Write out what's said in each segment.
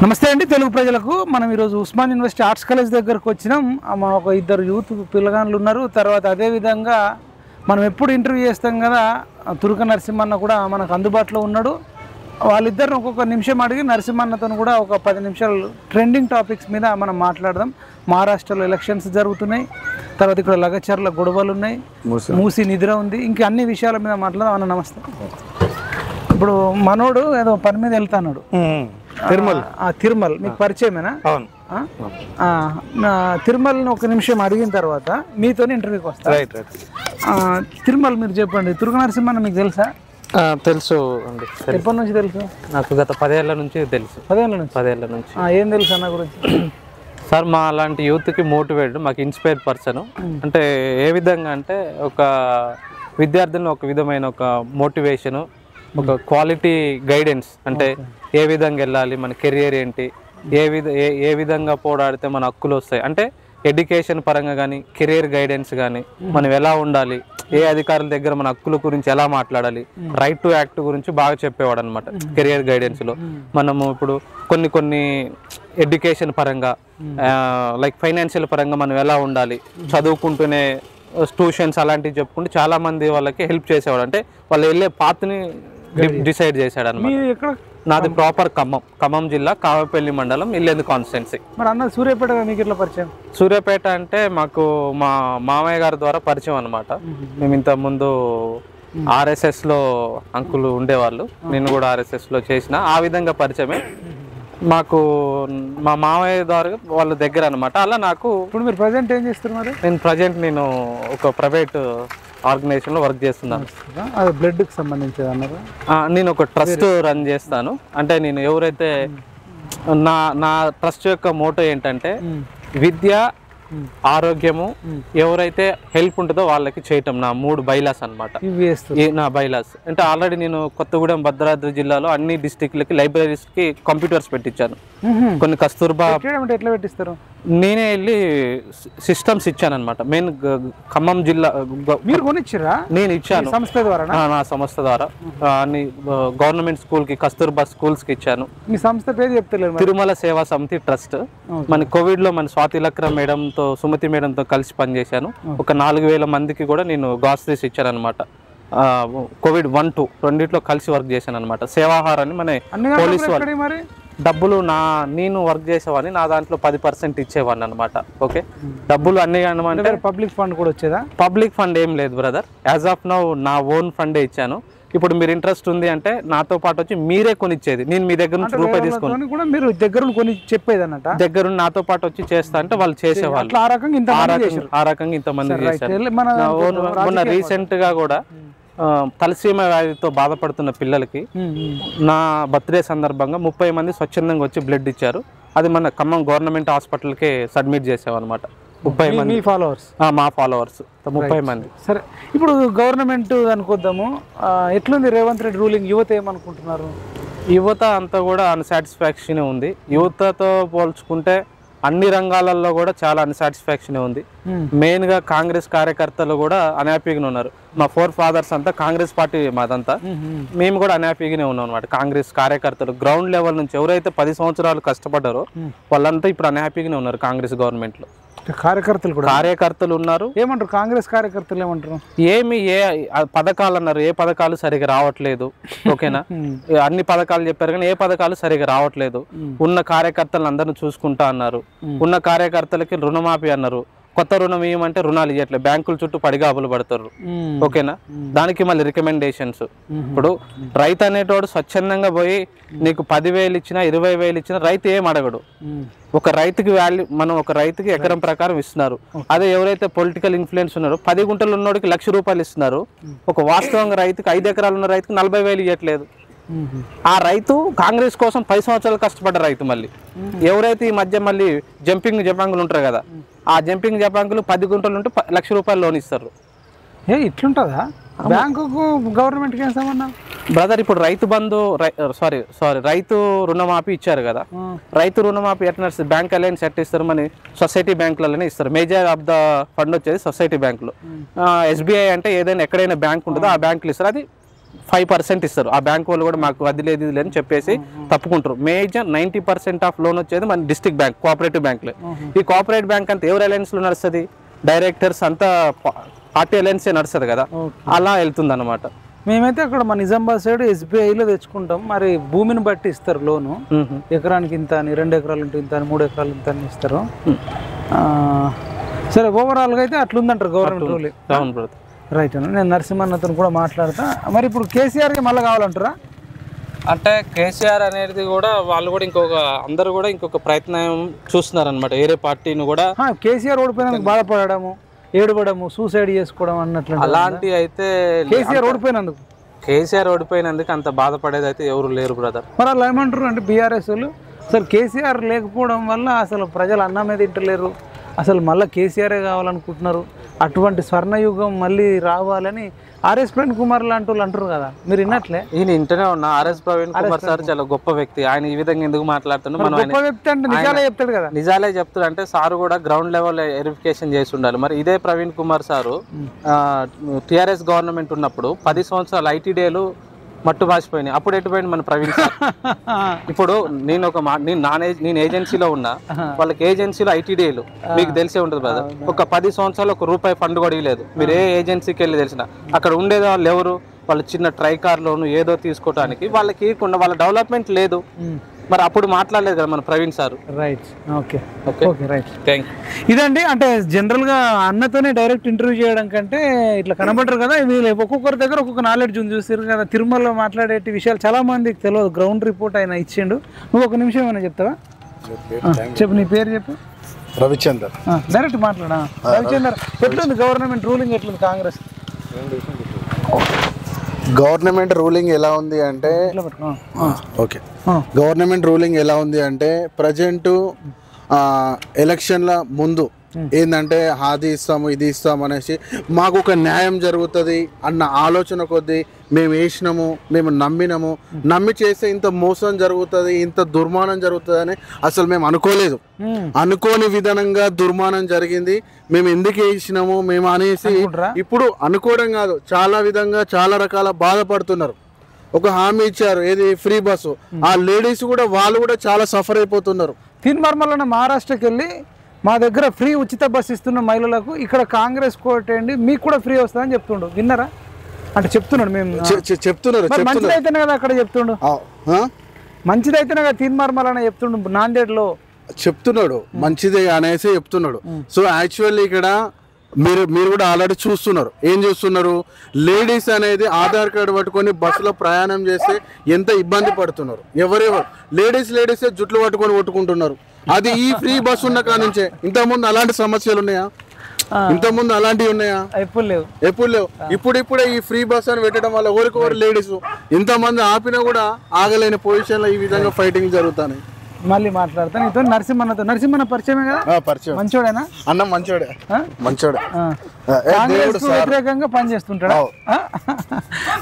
నమస్తే అండి తెలుగు ప్రజలకు. మనం ఈరోజు ఉస్మాన్ యూనివర్సిటీ ఆర్ట్స్ కాలేజ్ దగ్గరకు వచ్చినాం. మా ఒక ఇద్దరు యూత్ పిల్లగాళ్ళు ఉన్నారు. తర్వాత అదేవిధంగా మనం ఎప్పుడు ఇంటర్వ్యూ చేస్తాం కదా, తురుక నరసింహన్న కూడా మనకు అందుబాటులో ఉన్నాడు. వాళ్ళిద్దరిని ఒక్కొక్క నిమిషం అడిగి నరసింహన్నతో కూడా ఒక 10 నిమిషాలు ట్రెండింగ్ టాపిక్స్ మీద మనం మాట్లాడదాం. మహారాష్ట్రలో ఎలక్షన్స్ జరుగుతున్నాయి, తర్వాత ఇక్కడ లగచర్ల గొడవలు ఉన్నాయి, మూసి నిద్ర ఉంది, ఇంకా అన్ని విషయాల మీద మాట్లాడదాం. అన్న నమస్తే. ఇప్పుడు మనోడు ఏదో పని మీద వెళ్తాడు, తిరుమల్ మీకు పరిచయమేనా? అవును. తిరుమలని ఒక నిమిషం అడిగిన తర్వాత మీతో ఇంటర్వ్యూకి వస్తాను. తిరుమల మీరు చెప్పండి, తురుక నరసింహన్న మీకు తెలుసా? తెలుసు అండి. ఎప్పటి నుంచి తెలుసు? నాకు గత 10 ఏళ్ల నుంచి తెలుసు. 10 ఏళ్ళ నుంచి ఏం తెలుసు అన్న గురించి? సార్, మా అలాంటి యూత్కి మోటివేట్, మాకు ఇన్స్పైర్ పర్సన్. అంటే ఏ విధంగా అంటే ఒక విద్యార్థులను ఒక విధమైన ఒక మోటివేషను, ఒక క్వాలిటీ గైడెన్స్. అంటే ఏ విధంగా వెళ్ళాలి, మన కెరియర్ ఏంటి, ఏ విధంగా పోరాడితే మన హక్కులు వస్తాయి, అంటే ఎడ్యుకేషన్ పరంగా కానీ కెరియర్ గైడెన్స్ కానీ మనం ఎలా ఉండాలి, ఏ అధికారుల దగ్గర మన హక్కుల గురించి ఎలా మాట్లాడాలి, రైట్ టు యాక్ట్ గురించి బాగా చెప్పేవాడు అనమాట కెరియర్ గైడెన్స్లో. మనము ఇప్పుడు కొన్ని ఎడ్యుకేషన్ పరంగా లైక్ ఫైనాన్షియల్ పరంగా మనం ఎలా ఉండాలి, చదువుకుంటూనే ట్యూషన్స్ అలాంటివి చెప్పుకుంటూ చాలా మంది వాళ్ళకి హెల్ప్ చేసేవాడు. అంటే వాళ్ళు వెళ్ళే పాత్ని డిసైడ్ చేశాడు అనమాట. నాది ప్రాపర్ ఖమ్మం జిల్లా కావపల్లి మండలం ఇల్లెందు కాన్స్టిట్యున్సీ. మరి అన్న సూర్యాపేట మీకు ఎట్లా పరిచయం? సూర్యాపేట అంటే మాకు మా మామయ్య గారి ద్వారా పరిచయం అనమాట. మేము ఇంత ముందు ఆర్ఎస్ఎస్లో అంకులు ఉండేవాళ్ళు, నేను కూడా ఆర్ఎస్ఎస్లో చేసిన, ఆ విధంగా పరిచయమే మాకు మా మామయ్య ద్వారా వాళ్ళ దగ్గర అనమాట. అలా నాకు. ఇప్పుడు మీరు ప్రజెంట్ ఏం చేస్తున్నారు? నేను ఒక ప్రైవేట్ ఆర్గనైజేషన్లో వర్క్ చేస్తున్నాను. అది బ్లడ్కి సంబంధించి అన్నారు. నేను ఒక ట్రస్ట్ రన్ చేస్తాను. అంటే నేను ఎవరైతే నా ట్రస్ట్ యొక్క మోటో ఏంటంటే విద్య, ఆరోగ్యము, ఎవరైతే హెల్ప్ ఉంటుందో వాళ్ళకి చేయటం నా 3 బైలాస్ అనమాట. నా బైలాస్ అంటే ఆల్రెడీ నేను కొత్తగూడెం భద్రాద్రి జిల్లాలో అన్ని డిస్ట్రిక్ట్లకి లైబ్రరీస్కి కంప్యూటర్స్ పెట్టించాను. కొన్ని కస్తూర్బా ఎట్లా పెట్టిస్తారు? నేనే వెళ్ళి సిస్టమ్స్ ఇచ్చాను అనమాట. మెయిన్ ఖమ్మం జిల్లా. మీరు కొనిచ్చారా? నేను ఇచ్చాను సంస్థ ద్వారా. నా సంస్థ ద్వారా అన్ని గవర్నమెంట్ స్కూల్కి, కస్తూర్బా స్కూల్స్కి ఇచ్చాను. మీ సంస్థ పేరు చెప్తలేరు? తిరుమల సేవా సమితి ట్రస్ట్. మన కోవిడ్లో మన స్వాతి లక్ర మేడంతో, సుమతి మేడంతో కలిసి పనిచేశాను. ఒక 4000 మందికి కూడా నేను గ్రాసరీస్ ఇచ్చాను అనమాట. కోవిడ్ 1-2 రెండిట్లో కలిసి వర్క్ చేశాను అనమాట. సేవాహారాన్ని మన పోలీసు వాళ్ళు డబ్బులు నేను వర్క్ చేసేవాడిని, నా దాంట్లో 10% ఇచ్చేవాడిని అనమాట. ఓకే, డబ్బులు అన్ని అంటే పబ్లిక్ ఫండ్ కూడా వచ్చేదా? పబ్లిక్ ఫండ్ ఏం లేదు బ్రదర్. యాజ్ ఆఫ్ నౌ నా ఓన్ ఫండే ఇచ్చాను. ఇప్పుడు మీరు ఇంట్రెస్ట్ ఉంది అంటే నాతో పాటు వచ్చి మీరే కొనిచ్చేది, నేను మీ దగ్గర నుంచి రూపాయి తీసుకుని కూడా మీరు దగ్గర కొని చెప్పేది అన్నట్టు. దగ్గర నాతో పాటు వచ్చి చేస్తా అంటే వాళ్ళు చేసేవాళ్ళు. ఆ రకంగా ఇంతమంది చేశారు. మొన్న రీసెంట్ గా కూడా తలసీమ వ్యాధితో బాధపడుతున్న పిల్లలకి నా బర్త్డే సందర్భంగా 30 మంది స్వచ్ఛందంగా వచ్చి బ్లడ్ ఇచ్చారు. అది మన ఖమ్మం గవర్నమెంట్ హాస్పిటల్కి సబ్మిట్ చేసామన్నమాట. 30 మంది ఫాలోవర్స్, మా ఫాలోవర్స్ 30 మంది. సరే, ఇప్పుడు గవర్నమెంట్ అనుకోద్దాము, ఎట్లుంది రేవంత్ రెడ్డి రూలింగ్? యువత ఏమనుకుంటున్నారు? యువత అంతా కూడా అన్సాటిస్ఫాక్షన్ ఉంది. యువతతో పోల్చుకుంటే అన్ని రంగాలలో కూడా చాలా అన్సాటిస్ఫాక్షన్ ఉంది. మెయిన్ గా కాంగ్రెస్ కార్యకర్తలు కూడా అన్హ్యాపీగానే ఉన్నారు. మా 4 ఫాదర్స్ అంతా కాంగ్రెస్ పార్టీ మాదంతా, మేము కూడా అన్హ్యాపీగానే ఉన్నాం అనమాట. కాంగ్రెస్ కార్యకర్తలు గ్రౌండ్ లెవెల్ నుంచి ఎవరైతే 10 సంవత్సరాలు కష్టపడ్డారో వాళ్ళంతా ఇప్పుడు అన్హ్యాపీగానే ఉన్నారు కాంగ్రెస్ గవర్నమెంట్ లో. కార్యకర్తలు ఉన్నారు. ఏమంటారు కాంగ్రెస్ కార్యకర్తలు? ఏమంటారు? ఏ పథకాలు అన్నారు, ఏ పథకాలు సరిగా రావట్లేదు. ఓకేనా, అన్ని పథకాలు చెప్పారు కానీ ఏ పథకాలు సరిగా రావట్లేదు. ఉన్న కార్యకర్తలను అందరిని చూసుకుంటా అన్నారు. ఉన్న కార్యకర్తలకి రుణమాఫీ అన్నారు. కొత్త రుణం ఏమంటే రుణాలు ఇవ్వట్లేదు, బ్యాంకుల చుట్టూ పడిగాపులు పడతారు. ఓకేనా, దానికి మళ్ళీ రికమెండేషన్స్. ఇప్పుడు రైతు అనేటోడు స్వచ్ఛందంగా పోయి నీకు 10,000 ఇచ్చినా 20,000 ఇచ్చినా రైతు ఏం అడగడు. ఒక రైతుకి వాల్యూ, మనం ఒక రైతుకి ఎకరం ప్రకారం ఇస్తున్నారు. అదే ఎవరైతే పొలిటికల్ ఇన్ఫ్లుయెన్స్ ఉన్నారో 10 గుంటలు ఉన్నోడికి ₹1,00,000 ఇస్తున్నారు. ఒక వాస్తవంగా రైతుకి 5 ఎకరాలు ఉన్న రైతుకి 40,000 ఇవ్వట్లేదు. ఆ రైతు కాంగ్రెస్ కోసం 10 సంవత్సరాలు కష్టపడ్డ రైతు. మళ్ళీ ఎవరైతే ఈ మధ్య మళ్ళీ జంపింగ్ జపాంగులు ఉంటారు కదా, ఆ జంపింగ్ జపాంగులు 10 గుంటలు ఉంటే ₹1,00,000 లోన్ ఇస్తారు. ఇట్లుంటుందా? బ్యాంకుకు గవర్నమెంట్కి ఏమన్నా బ్రదర్? ఇప్పుడు రైతు బంధు, రైతు రుణమాఫీ ఇచ్చారు కదా. రైతు రుణమాఫీ ఎట్లా నడుస్తుంది? బ్యాంక్ అలయన్స్ ఎట్ ఇస్తారు, మన సొసైటీ బ్యాంకులలోనే ఇస్తారు. మేజర్ ఆఫ్ ద ఫండ్ వచ్చేది సొసైటీ బ్యాంకులు. SBI అంటే ఏదైనా ఎక్కడైనా బ్యాంక్ ఉంటుందో ఆ బ్యాంకులు ఇస్తారు. అది 5% ఇస్తారు. ఆ బ్యాంక్ వాళ్ళు కూడా మాకు అది లేదు ఇది లేదని చెప్పేసి తప్పుకుంటారు. మేజర్ 90% ఆఫ్ లోన్ వచ్చేది మన డిస్ట్రిక్ట్ బ్యాంక్, కోఆపరేటివ్ బ్యాంక్లో. ఈ కోఆపరేటివ్ బ్యాంక్ అంతా ఎవరు అలయన్స్లో నడుస్తుంది, డైరెక్టర్స్ అంతా పార్టీ అలయన్సే నడుస్తుంది కదా, అలా వెళ్తుంది అనమాట. మేమైతే అక్కడ మన నిజామాబాద్ సైడ్ SBIలో తెచ్చుకుంటాం. మరి భూమిని బట్టి ఇస్తారు లోను, ఎకరానికి ఇంత అని, 2 ఎకరాలు ఉంటే ఇంత అని, 3 ఎకరాలు ఇంత అని ఇస్తారు. సరే, ఓవరాల్గా అయితే అట్లుందంటారు గవర్నమెంట్ రూలింగ్. అవును బ్రదర్, రైట్ అన్న. నేను నరసింహన్నతో కూడా మాట్లాడతా. మరి ఇప్పుడు కేసీఆర్కి మళ్ళీ కావాలంటారా? అంటే కేసీఆర్ అనేది కూడా వాళ్ళు కూడా అందరూ కూడా ఇంకొక ప్రయత్నం చూస్తున్నారు అనమాట. వేరే పార్టీని కూడా కేసీఆర్ ఓడిపోయినందుకు బాధపడము, ఏడుపడము, సూసైడ్ చేసుకోవడం అన్నట్లు అలాంటి అయితే కేసీఆర్ ఓడిపోయినందుకు అంత బాధపడేది అయితే ఎవరు లేరు బ్రదర్. మరి అలా ఏమంటారు అంటే బీఆర్ఎస్ వాళ్ళు, అసలు కేసీఆర్ లేకపోవడం వల్ల అసలు ప్రజలు అన్నమే తింటలేరు, అసలు మళ్ళీ కేసీఆరే కావాలనుకుంటున్నారు, అటువంటి స్వర్ణయుగం మళ్ళీ రావాలని ఆర్ఎస్ ప్రవీణ్ కుమార్ లాంటి వాళ్ళు అంటారు కదా, మీరు విన్నట్లే? ఈయన ఇంటనే ఉన్నా. ఆర్ఎస్ ప్రవీణ్ కుమార్ సార్ చాలా గొప్ప వ్యక్తి. ఆయన ఈ విధంగా ఎందుకు మాట్లాడుతున్నారు? గొప్ప వ్యక్తి అంటే నిజాలే చెప్తాడు కదా. నిజాలే చెప్తాడు అంటే సారు కూడా గ్రౌండ్ లెవెల్ వెరిఫికేషన్ చేసి ఉండాలి. మరి ఇదే Praveen Kumar sir TRS government ఉన్నప్పుడు 10 సంవత్సరాలు ITDలు మట్టు భాషపోయినాయి. అప్పుడు ఎటుపోయింది మన ప్రవీణ్ సార్? ఇప్పుడు నేను ఏజెన్సీలో ఉన్నా, వాళ్ళకి ఏజెన్సీలో ITDలు మీకు తెలిసే ఉంటుంది కదా. ఒక 10 సంవత్సరాలు ₹1 ఫండ్ కూడా ఇవ్వలేదు. మీరు ఏ ఏజెన్సీకి వెళ్ళి తెలిసిన అక్కడ ఉండేది వాళ్ళు ఎవరు? వాళ్ళు చిన్న ట్రైకార్ లోను ఏదో తీసుకోవడానికి వాళ్ళకి ఇవ్వకుండా వాళ్ళ డెవలప్మెంట్ లేదు. మరి అప్పుడు మాట్లాడలేదు కదా మన Praveen sir. Right, okay right, thank you. ఇదండి. అంటే జనరల్గా అన్నతోనే డైరెక్ట్ ఇంటర్వ్యూ చేయడం కంటే ఇట్లా కనబడరు కదా, వీళ్ళు ఒక్కొక్కరి దగ్గర ఒక్కొక్క నాలెడ్జ్ ఉంది చూసారు కదా. తిరుమలలో మాట్లాడేటి విషయాలు చాలా మందికి తెలియదు. గ్రౌండ్ రిపోర్ట్ ఆయన ఇచ్చిండు. నువ్వు ఒక నిమిషం ఏమైనా చెప్తావా? చెప్పు, నీ పేరు చెప్పు. రవిచందర్. డైరెక్ట్ మాట్లాడా. రవిచందర్, ఎట్లుంది గవర్నమెంట్ రూలింగ్, ఎట్లుంది కాంగ్రెస్ గవర్నమెంట్ రూలింగ్ ఎలా ఉంది అంటే ఓకే గవర్నమెంట్ రూలింగ్ ఎలా ఉంది అంటే ప్రజెంట్ ఎలక్షన్ల ముందు ఏంటంటే అది ఇస్తాము ఇది ఇస్తాము అనేసి మాకు ఒక న్యాయం జరుగుతుంది అన్న ఆలోచన కొద్దీ మేము వేసినాము, మేము నమ్మి చేస్తే ఇంత మోసం జరుగుతుంది, ఇంత దుర్మానం జరుగుతుంది అని అసలు మేము అనుకోలేదు. అనుకోని విధానంగా దుర్మానం జరిగింది. మేము ఎందుకు వేసినాము మేము అనేసి ఇప్పుడు అనుకోవడం కాదు, చాలా విధంగా చాలా రకాల బాధపడుతున్నారు. ఒక హామీ ఇచ్చారు, ఏది ఫ్రీ బస్సు, ఆ లేడీస్ కూడా వాళ్ళు కూడా చాలా సఫర్ అయిపోతున్నారు. తీన్మార్మల్ మహారాష్ట్రకి వెళ్ళి మా దగ్గర ఫ్రీ ఉచిత బస్సు ఇస్తున్న మహిళలకు ఇక్కడ కాంగ్రెస్ కోటండి మీకు కూడా ఫ్రీ వస్తుందని చెప్తుండు. విన్నారా? అంటే చెప్తున్నాడు, మేము చెప్తున్నారు. మంచిదైతేనే కదా అక్కడ చెప్తుండు, మంచిదైతేనే కదా తీన్మార్మల్ అని చెప్తుండు. నాందేడ్లో చెప్తున్నాడు మంచిదే అనేసి చెప్తున్నాడు. సో యాక్చువల్లీ ఇక్కడ మీరు కూడా ఆల్రెడీ చూస్తున్నారు. ఏం చూస్తున్నారు? లేడీస్ అనేది ఆధార్ కార్డు పట్టుకొని బస్సులో ప్రయాణం చేస్తే ఎంత ఇబ్బంది పడుతున్నారు. ఎవరెవరు లేడీసే జుట్లు పట్టుకొని కొట్టుకుంటున్నారు. అది ఈ ఫ్రీ బస్సు ఉన్న కాడ నుంచే. ఇంతకుముందు అలాంటి సమస్యలు ఉన్నాయా? ఇంతకుముందు అలాంటివి ఉన్నాయా? ఎప్పుడు లేవు. ఇప్పుడే ఈ ఫ్రీ బస్ అని పెట్టడం వల్ల ఎవరికొవరు లేడీస్ ఇంతమంది ఆపినా కూడా ఆగలేని పొజిషన్లో ఈ విధంగా ఫైటింగ్ జరుగుతాయి. మళ్ళీ మాట్లాడతాను నీతో. నరసింహన్న పరిచయమే కదా? పరిచయం. మంచోడేనా? అన్న మంచోడే. కాంగ్రెస్ వ్యతిరేకంగా పనిచేస్తుంటాడా?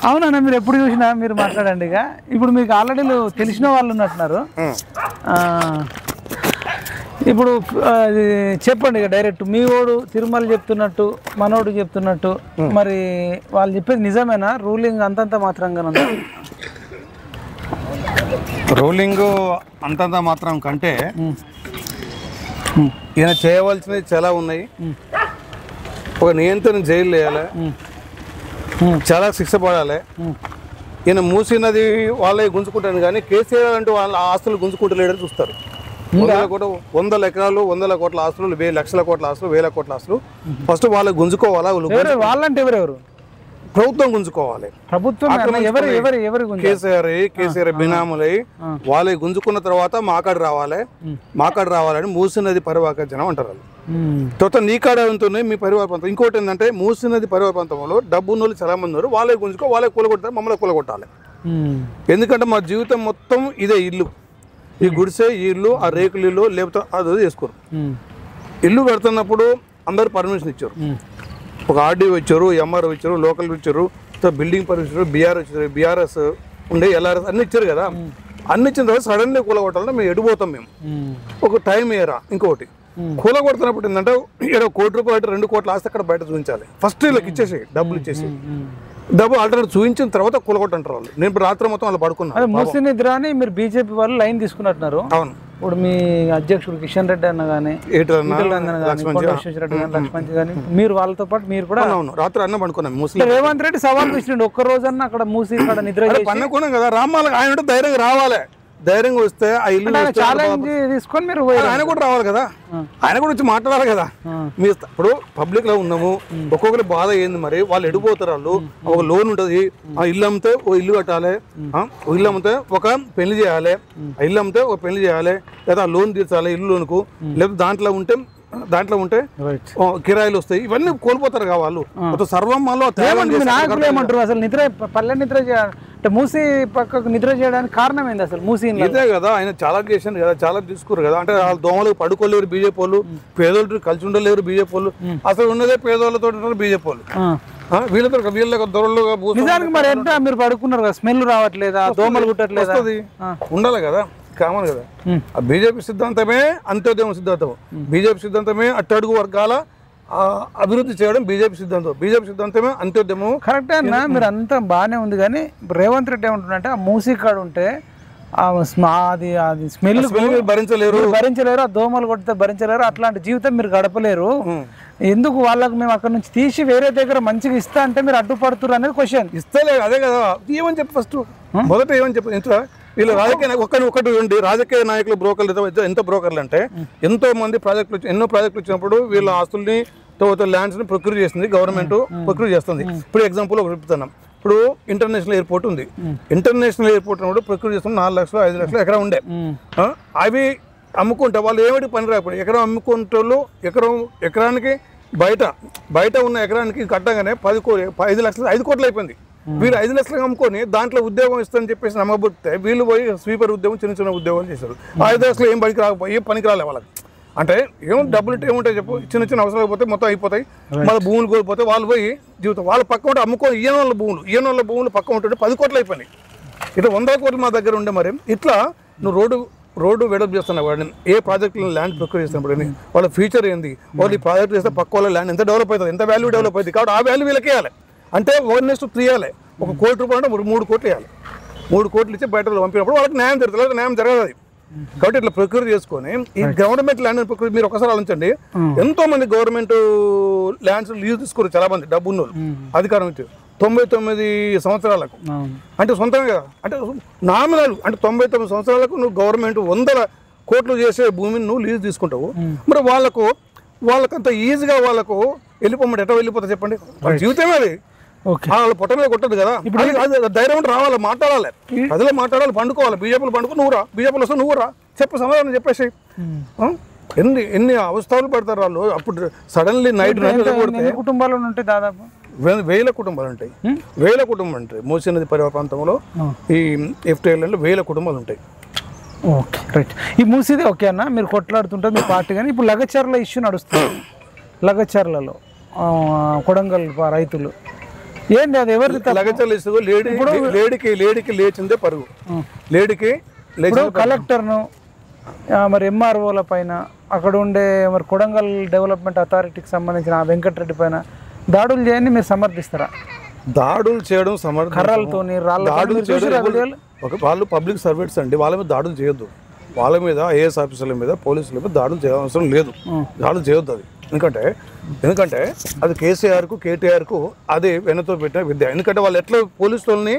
అవునన్నా, మీరు ఎప్పుడు చూసినా మీరు మాట్లాడండి. ఇక ఇప్పుడు మీకు ఆల్రెడీ తెలిసిన వాళ్ళు ఉన్నట్టున్నారు. ఇప్పుడు చెప్పండి ఇక డైరెక్ట్. మీ వాడు తిరుమల చెప్తున్నట్టు, మనోడు చెప్తున్నట్టు, మరి వాళ్ళు చెప్పేది నిజమేనా? రూలింగ్ అంతంత మాత్రంగా ఉందా? రూలింగ్ అంతంత మాత్రం కంటే ఈయన చేయవలసినవి చాలా ఉన్నాయి. ఒక నియంత్రణ జైలు వేయాలి, చాలా శిక్ష పడాలి. ఈయన మూసినది వాళ్ళే గుంజుకుంటాను కానీ కేసీఆర్ అంటే వాళ్ళ ఆస్తులు గుంజుకుంటలేడని చూస్తారు. 100 ఎకరాలు, 100 కోట్ల ఆస్తులు, 1,000 లక్షల కోట్ల ఆస్తులు, 1,000 కోట్ల ఆస్తులు ఫస్ట్ వాళ్ళకి గుంజుకోవాలా? వాళ్ళంటే ఎవరెవరు? ప్రభుత్వం గుంజుకోవాలి. కేసీఆర్ బినాములై వాళ్ళే గుంజుకున్న తర్వాత మాకాడు రావాలని మూసినది పరివాహక జనం అంటారు. తర్వాత నీ కాడ ఉంటున్నాయి మీ పరివాహ ప్రాంతం. ఇంకోటి ఏంటంటే మూసినది పరివాహ ప్రాంతంలో డబ్బు ఉన్నోళ్ళు చాలా మంది ఉన్నారు. వాళ్ళే గుంజుకో, వాళ్ళే కూలగొట్టారు, మమ్మల్ని కూలగొట్టాలి. ఎందుకంటే మా జీవితం మొత్తం ఇదే ఇల్లు, ఈ గుడిసే ఇల్లు, ఆ రేకులు ఇల్లు, లేకపోతే అది చేసుకోరు. ఇల్లు కడుతున్నప్పుడు అందరు పర్మిషన్ ఇచ్చారు. ఒక ఆర్డీఓ ఇచ్చారు, ఎంఆర్ఓ ఇచ్చారు, లోకల్ ఇచ్చారు, బిల్డింగ్ పర్మిషన్, బీఆర్ఎస్ ఉండే LRS అన్ని ఇచ్చారు కదా. అన్ని ఇచ్చిన తర్వాత సడన్లీ కూలగొట్టాలంటే మేము ఎడిపోతాం. మేము ఒక టైం ఏరా. ఇంకొకటి కూలగొడుతున్నప్పుడు ఏంటంటే 1 కోటి రూపాయలు 2 కోట్ల ఆస్తి అక్కడ బయట చూపించాలి. ఫస్ట్ వీళ్ళకి ఇచ్చేసి డబ్బులు ఇచ్చేసి డబ్బు ఆల్టర్నేట్ చూపించిన తర్వాత కూలగొట్టంటారు వాళ్ళు. నేను ఇప్పుడు రాత్రి మొత్తం వాళ్ళు పడుకున్నాను. అదే మూసీ నిద్ర అని మీరు బీజేపీ వాళ్ళు లైన్ తీసుకున్నట్టున్నారు. అవును. ఇప్పుడు మీ అధ్యక్షుడు కిషన్ రెడ్డి అన్న కానీ లక్ష్మణ్ కానీ మీరు వాళ్ళతో పాటు మీరు కూడా అవును రాత్రి అన్న పడుకున్నాం. ముస్లిం రేవంత్ రెడ్డి సవాల్ చేసిండు, ఒక్క రోజన్నా అక్కడ మూసి ఇక్కడ నిద్ర పనుకున్నాం కదా రామాలకు. ఆయన ధైర్యంగా రావాలి, ధైర్యంగా వస్తే ఆ ఇల్లు ఛాలెంజ్ తీసుకొని మీరు ఆయన కూడా రావాలి కదా, ఆయన కూడా వచ్చి మాట్లాడాలి కదా. మీ ఇప్పుడు పబ్లిక్ లో ఉన్నాము, ఒక్కొక్కరి బాధ ఏంది మరి, వాళ్ళు ఎడిపోతారు. వాళ్ళు ఒక లోన్ ఉంటది, ఆ ఇల్లు అమ్మితే ఓ ఇల్లు కట్టాలి, ఇల్లు అమ్మితే ఒక పెళ్లి చేయాలి, ఇల్లు అమ్మితే ఒక పెళ్లి చేయాలి, లేదా లోన్ తీర్చాలి ఇల్లు లోనుకు, లేదా దాంట్లో ఉంటే కిరాయిలు వస్తాయి, ఇవన్నీ కోల్పోతారు కదా వాళ్ళు. సర్వమ్మాలో నాయకులు ఏమంటారు అసలు నిద్ర పల్లె నిద్ర అంటే మూసి పక్కకు నిద్ర చేయడానికి కారణం ఏంది అసలు? మూసి ఇదే కదా, ఆయన చాలా చేశాను కదా, చాలా తీసుకురు కదా. అంటే వాళ్ళ దోమలు పడుకోలేరు బీజేపీ వాళ్ళు, పేదోళ్ళు కలిసి ఉండలేరు బీజేపీ వాళ్ళు, అసలు ఉన్నదే పేదోళ్ళతో బీజేపీ వాళ్ళు. వీళ్ళతో దొరలుగా నిజానికి మరి ఎంత మీరు పడుకున్నారు కదా, స్మెల్ రావట్లేదా, దోమలు కుట్టట్లేదా? ఉండాలి కదా, కామన్ కదా. ఆ బీజేపీ సిద్ధాంతమే అంత్యోదయం సిద్ధాంతం, బీజేపీ సిద్ధాంతమే అట్టడుగు వర్గాల అభివృద్ధి చేయడం బీజేపీ సిద్ధాంతం, బీజేపీ సిద్ధాంతమే అంత్యోదయము. కరెక్టే అన్న, మీరు అంతా బాగానే ఉంది. కానీ రేవంత్ రెడ్డి ఏమంటున్నారంటే ఆ మూసీ కాడ ఉంటే అది స్మెల్ భరించలేరు, ఆ దోమలు కొడితే భరించలేరు, అట్లాంటి జీవితం మీరు గడపలేరు. ఎందుకు వాళ్ళకు మేము అక్కడ నుంచి తీసి వేరే దగ్గర మంచిగా ఇస్తా అంటే మీరు అడ్డుపడుతున్నారు అనేది క్వశ్చన్. ఇస్తలేదు అదే కదా, ఏమని చెప్పు ఫస్ట్ మొదట ఏమని చెప్పు. ఎంత వీళ్ళు రాజకీయ ఒకటి ఉండి రాజకీయ నాయకులు బ్రోకర్లు ఎంత బ్రోకర్లు అంటే ఎంతో మంది ప్రాజెక్టులు ఎన్నో ప్రాజెక్టులు వచ్చినప్పుడు వీళ్ళ ఆస్తుల్ని ల్యాండ్స్ ని ప్రొక్యూర్ చేస్తుంది గవర్నమెంట్, ప్రొక్యూర్ చేస్తుంది. ఇప్పుడు ఎగ్జాంపుల్ ఒకటి చెప్తున్నాం. ఇప్పుడు ఇంటర్నేషనల్ ఎయిర్పోర్ట్ ఉంది, ఇంటర్నేషనల్ ఎయిర్పోర్ట్ ఉన్నప్పుడు ప్రొక్యూర్ చేస్తున్న 4 లక్షలు 5 లక్షలు ఎకరం ఉండే, అవి అమ్ముకుంటే వాళ్ళు ఏమిటి పని రాకపోయి ఎకరం అమ్ముకుంటూ ఎకరానికి బయట ఉన్న ఎకరానికి కట్టగానే 5 లక్షలు 5 కోట్లు అయిపోయింది. వీళ్ళు 5 లక్షలు అమ్ముకొని దాంట్లో ఉద్యోగం ఇస్తారని చెప్పేసి నమ్మబడితే వీళ్ళు పోయి స్వీపర్ ఉద్యోగం చిన్న ఉద్యోగాలు చేశారు. 5 లక్షలు ఏం పనికి రాలే వాళ్ళకి. అంటే డబ్బులు ఏముంటాయి చెప్పు, చిన్న అవసరాలు పోతే మొత్తం అయిపోతాయి, మళ్ళీ భూములు కోల్పోతే వాళ్ళు పోయి జీవితం వాళ్ళ పక్క ఉంటే అమ్ముకొని ఈయన వాళ్ళ భూములు పక్క ఉంటుంటే 10 కోట్లు అయిపోయినాయి. ఇట్లా 100 కోట్లు మా దగ్గర ఉండే. మరి ఇట్లా నువ్వు రోడ్డు డెవలప్ చేస్తున్నావు వాడిని, ఏ ప్రాజెక్టులో ల్యాండ్ ప్రొక్యూర్ చేస్తున్నప్పుడు వాళ్ళ ఫ్యూచర్ ఏంది, వాళ్ళు ఈ ప్రాజెక్ట్ చేస్తే పక్క వాళ్ళ ల్యాండ్ ఎంత డెవలప్ అవుతుంది, ఎంత వాల్యూ డెవలప్ అవుతుంది. కాబట్టి ఆ వాల్యూ వీళ్ళకి ఇవ్వాలి. అంటే 1:3 ఇవ్వాలి. 1 కోటి రూపాయలు అంటే 3 కోట్లు ఇవ్వాలి. 3 కోట్లు ఇచ్చి బయట పంపినప్పుడు వాళ్ళకి న్యాయం జరుగుతుంది, న్యాయం జరగదు అది. కాబట్టి ఇట్లా ప్రొక్యూర్ చేసుకొని ఈ గవర్నమెంట్ ల్యాండ్ ప్రొక్యూర్ మీరు ఒకసారి ఆలోచించండి. ఎంతో మంది గవర్నమెంట్ ల్యాండ్స్ లీజ్ తీసుకోరు చాలా మంది డబ్బు ఉన్న వాళ్ళు అధికారం ఇచ్చి 99 సంవత్సరాలకు, అంటే సొంతంగా కదా, అంటే నామినల్ అంటే 99 సంవత్సరాలకు నువ్వు గవర్నమెంట్ 100 కోట్లు చేసే భూమిని నువ్వు లీజ్ తీసుకుంటావు. మరి వాళ్ళకంత ఈజీగా వాళ్ళకు వెళ్ళిపోమంటే ఎట్లా వెళ్ళిపోతా చెప్పండి? వాళ్ళ జీవితమే అది, వాళ్ళ పొట్ట మీద కొట్టదు కదా. ధైర్యం రావాలి, మాట్లాడాలి, ప్రజలు మాట్లాడాలి, పండుకోవాలి. బీజేపీలు పండుకో, నువ్వురా, బీజేపీలు వస్తే నువ్వురా, సమాధానం చెప్పేసి. ఎన్ని అవస్థలు పడతారు వాళ్ళు. అప్పుడు సడన్లీ నైట్ కుటుంబాలు ఉంటాయి, దాదాపు 1000 కుటుంబాలు ఉంటాయి, 1000 కుటుంబాలు ఉంటాయి. మూసీ నది పరివాహ ప్రాంతంలో ఈ FTL 1000 కుటుంబాలు ఉంటాయి. Okay right. ఈ మూసీది ఓకే అన్న, మీరు కొట్లాడుతుంటారు మీ పార్టీ. కానీ ఇప్పుడు లగచర్ల ఇష్యూ నడుస్తుంది, లగచర్లలో కొడంగల్ రైతులు ఏంది అది ఎవరి లగచర్ల ఇష్యూ? లేడీకి లేచిందే పరుగు. లేడీకి కలెక్టర్ను మరి MROల పైన అక్కడ ఉండే మరి కొడంగల్ డెవలప్మెంట్ అథారిటీకి సంబంధించిన వెంకటరెడ్డి పైన దాడులు చేయని మీరు సమర్థిస్తారా? దాడులు చేయడం కర్రలతోని వాళ్ళు పబ్లిక్ సర్వెంట్స్ అండి, వాళ్ళ మీద దాడులు చేయొద్దు. వాళ్ళ మీద IAS ఆఫీసర్ల మీద పోలీసుల మీద దాడులు చేయడం అవసరం లేదు, దాడులు చేయొద్దు అది. ఎందుకంటే అది KCRకు KTRకు అది వెనతో పెట్టిన విద్య. ఎందుకంటే వాళ్ళు ఎట్లా పోలీసులని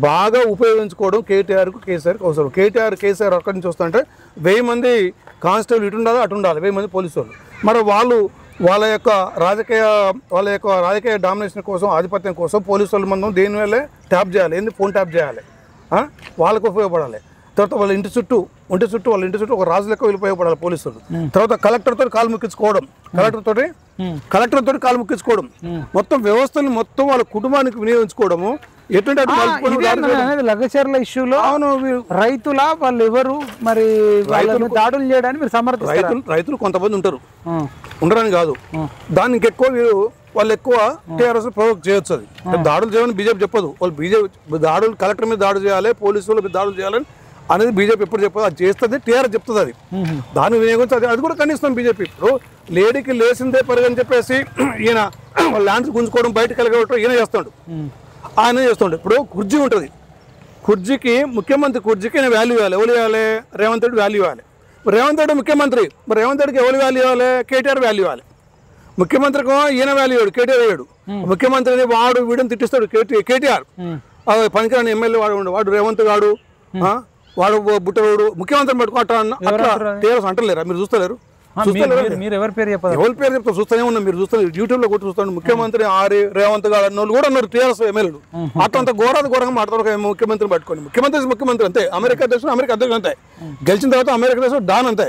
బాగా ఉపయోగించుకోవడం KTRకు KCRకు అవసరం. KCR అక్కడి నుంచి వస్తుంటే 1000 మంది కానిస్టేబుల్ ఇటు ఉండాలి అటు ఉండాలి, 1000 మంది పోలీసు వాళ్ళు. మరి వాళ్ళ యొక్క రాజకీయ డామినేషన్ కోసం, ఆధిపత్యం కోసం పోలీసు వాళ్ళు మనం దేనివల్లే ట్యాప్ చేయాలి, ఏంది ఫోన్ ట్యాప్ చేయాలి, వాళ్ళకు ఉపయోగపడాలి. తర్వాత వాళ్ళ ఇంటి చుట్టూ ఒక రాజు లెక్క ఉపయోగపడాలి పోలీసులు. తర్వాత కలెక్టర్తో కాలు ముక్కించుకోవడం, కలెక్టర్తో కాలు ముక్కించుకోవడం, మొత్తం వ్యవస్థని మొత్తం వాళ్ళ కుటుంబానికి వినియోగించుకోవడము. ఎటువంటి లగచర్ల ఇష్యూలో రైతుల వాళ్ళు ఎవరు మరి దాడులు చేయడానికి మీరు సమర్థిస్తారు? రైతులు కొంతమంది ఉంటారు, ఉండరని కాదు, దాన్ని ఇంకెక్కువ వాళ్ళు ఎక్కువ TRS ప్రొవోక్ చేయొచ్చు. అది దాడులు చేయమని బీజేపీ చెప్పదు. వాళ్ళు బీజేపీ దాడులు కలెక్టర్ మీద దాడులు చేయాలి, పోలీసు వాళ్ళ మీద దాడులు చేయాలని అనేది బీజేపీ ఎప్పుడు చెప్పదు, అది చేస్తుంది TRS చెప్తుంది. అది దాన్ని వినియోగించి అది కూడా కనిపిస్తాం బీజేపీ. ఇప్పుడు లేడీకి లేసిందే పరుగు అని చెప్పేసి ఈయన ల్యాండ్స్ గుంజుకోవడం, బయటకు వెళ్ళగొట్టడం ఈయన చేస్తాడు. ఆయన చేస్తుండే. ఇప్పుడు కుర్జీ ఉంటుంది, కుర్జీకి ముఖ్యమంత్రి కుర్జీకి ఆయన వాల్యూ ఇవ్వాలి. ఎవరు ఇవ్వాలి? రేవంత్ రెడ్డి వాల్యూ ఇవ్వాలి. రేవంత్ రెడ్డి ముఖ్యమంత్రి, మరి రేవంత్ రెడ్డికి ఎవరు వాల్యూ ఇవ్వాలి? కేటీఆర్ వాల్యూ ఇవ్వాలి. ముఖ్యమంత్రికి ఈయన వాల్యూ ఇవ్వడు, కేటీఆర్ ఇవ్వడు. ముఖ్యమంత్రిని వాడు వీడిని తిట్టిస్తాడు కేటీఆర్. పనికిరాని ఎమ్మెల్యే వాడు రేవంత్ గాడు, వాడు బుట్టవాడు ముఖ్యమంత్రిని పట్టుకుంటా అట్లా టీఆర్ఎస్ అంటలేరా? మీరు చూస్తలేరు? ఎవరి పేరు చెప్పారు? ఎవరి పేరు చెప్తారు? చూస్తూనే ఉన్నాం. మీరు చూస్తారు యూట్యూబ్ లో కూడా చూస్తాను. ముఖ్యమంత్రి రేవంత్ గారు అన్న వాళ్ళు కూడా ఉన్నారు టీఆర్ఎస్ ఎమ్మెల్యేలు. అట్లంత ఘోరంగా మాట్లాడతారు ముఖ్యమంత్రిని పట్టుకొని. ముఖ్యమంత్రి అంతే, అమెరికా అధ్యక్షుడు అంతే, గెలిచిన తర్వాత అమెరికా దేశం డాన్ అంతే.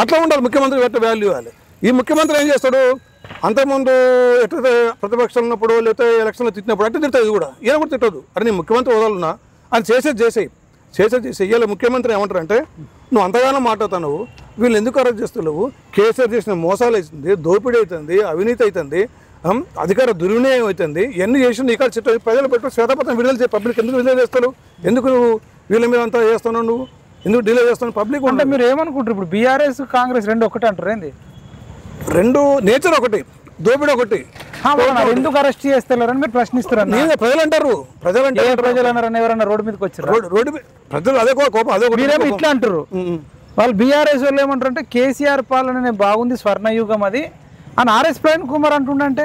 అట్లా ఉండాలి ముఖ్యమంత్రి పెట్టే వాల్యూ ఇవ్వాలి. ఈ ముఖ్యమంత్రి ఏం చేస్తాడు? అంతకుముందు ఎట్లయితే ప్రతిపక్షంలో ఉన్నప్పుడు లేకపోతే ఎలక్షన్లో తిట్టినప్పుడు అంటే తిట్టదు కూడా, ఈయన కూడా తిట్టదు. అరే నీ ముఖ్యమంత్రి వదలున్నా అని చేసేది ఇవాళ ముఖ్యమంత్రి ఏమంటారు అంటే, నువ్వు అంతగానో మాట్లాడుతావు, వీళ్ళు ఎందుకు అరెస్ట్ చేస్తున్నావు? కేసీఆర్ చేసిన మోసాలు అవుతుంది, దోపిడీ అవుతుంది, అవినీతి అవుతుంది, అధికార దుర్వినియోగం అవుతుంది, ఎన్ని చేసిన ఇక్కడ చిట్ట ప్రజలు పెట్టు శ్వేతపత్రం విడుదల చేసి పబ్లిక్ ఎందుకు విడుదల చేస్తారు? ఎందుకు నువ్వు వీళ్ళ మీద అంతా చేస్తున్నావు? నువ్వు ఎందుకు డిలే చేస్తున్నావు? పబ్లిక్ అంటే మీరు ఏమనుకుంటారు? ఇప్పుడు బీఆర్ఎస్ కాంగ్రెస్ రెండు ఒకటి అంటారు ఏంది? రెండు నేచర్ ఒకటి, దోపిడీ ఒకటి. ఎందుకు అరెస్ట్ చేస్తారని మీరు ప్రశ్నిస్తారు. ప్రజలు అంటారు, ప్రజలు అన్నారని ఎవరన్నా రోడ్డు మీదకి వచ్చారు? రోడ్డు ప్రజలు అదే కోపం, అదే మీరేమో ఇట్లా అంటారు. వాళ్ళు బీఆర్ఎస్ వాళ్ళు ఏమంటారు అంటే కేసీఆర్ పాలన బాగుంది, స్వర్ణయుగం అది అని ఆర్ఎస్ ప్రవీణ్ కుమార్ అంటుండంటే,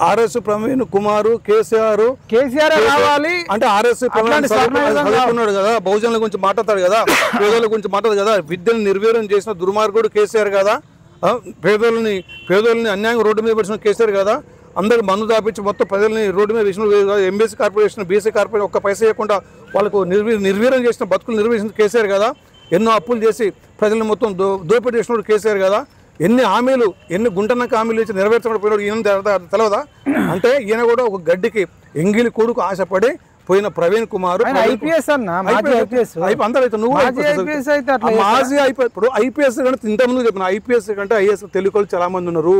ఆర్ఎస్ ప్రవీణ్ కుమార్ కేసీఆర్ రావాలి అంటే ఆర్ఎస్ చదువుకున్నాడు కదా, బహుజనుల గురించి మాట్లాడతాడు కదా, పేదల గురించి మాట్లాడదు కదా, విద్యను నిర్వీర్యం చేసిన దుర్మార్గుడు కేసీఆర్ కదా, పేదలని అన్యాయం రోడ్డు మీద పెట్టిన కేసీఆర్ కదా, అందరూ మందు దాపించి మొత్తం ప్రజల్ని రోడ్డు మీద వేసిన ఎంబీసీ కార్పొరేషన్ బీసీ కార్పొరేషన్ ఒక్క పైసా ఇవ్వకుండా వాళ్ళకు నిర్వీర్యం చేసిన బతుకులు నిర్వహించిన కేసీఆర్ కదా, ఎన్నో అప్పులు చేసి ప్రజల్ని మొత్తం దోపిడీ చేసినప్పుడు కేసీఆర్ కదా, ఎన్ని హామీలు ఎన్ని గుంటనక్క హామీలు ఇచ్చి నెరవేర్చబడిపోయినాడు ఈయన తెలవదా? అంటే ఈయన కూడా ఒక గడ్డికి ఎంగిలి కొడుకు ఆశపడి పోయిన ప్రవీణ్ కుమార్ ఐపీఎస్ మాజీ అయిపోయి ఇప్పుడు ఐపీఎస్ కంటే ఇంతకుముందు చెప్పిన ఐపీఎస్ కంటే ఐఏఎస్ తెలుగు చాలా మంది ఉన్నారు,